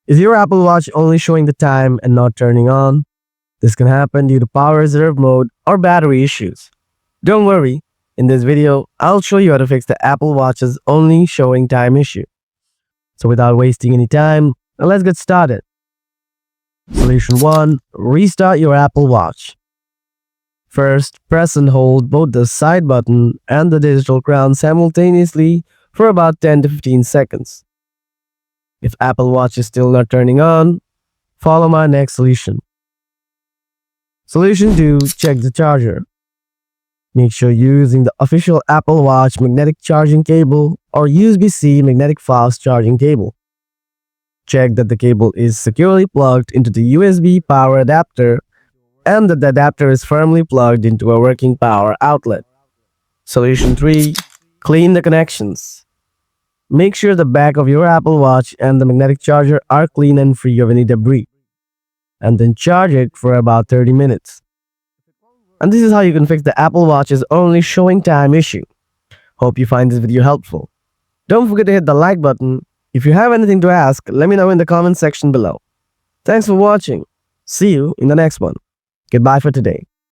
Is your Apple Watch only showing the time and not turning on? This can happen due to power reserve mode or battery issues. Don't worry, in this video, I'll show you how to fix the Apple Watch's only showing time issue. So without wasting any time, let's get started. Solution 1. Restart your Apple Watch. First, press and hold both the side button and the digital crown simultaneously for about 10 to 15 seconds. If Apple Watch is still not turning on, follow my next solution. Solution 2. Check the charger. Make sure you're using the official Apple Watch magnetic charging cable or USB-C magnetic fast charging cable. Check that the cable is securely plugged into the USB power adapter and that the adapter is firmly plugged into a working power outlet. Solution 3. Clean the connections. Make sure the back of your Apple Watch and the magnetic charger are clean and free of any debris. And then charge it for about 30 minutes. And this is how you can fix the Apple Watch's only showing time issue. Hope you find this video helpful. Don't forget to hit the like button. If you have anything to ask, let me know in the comment section below. Thanks for watching. See you in the next one. Goodbye for today.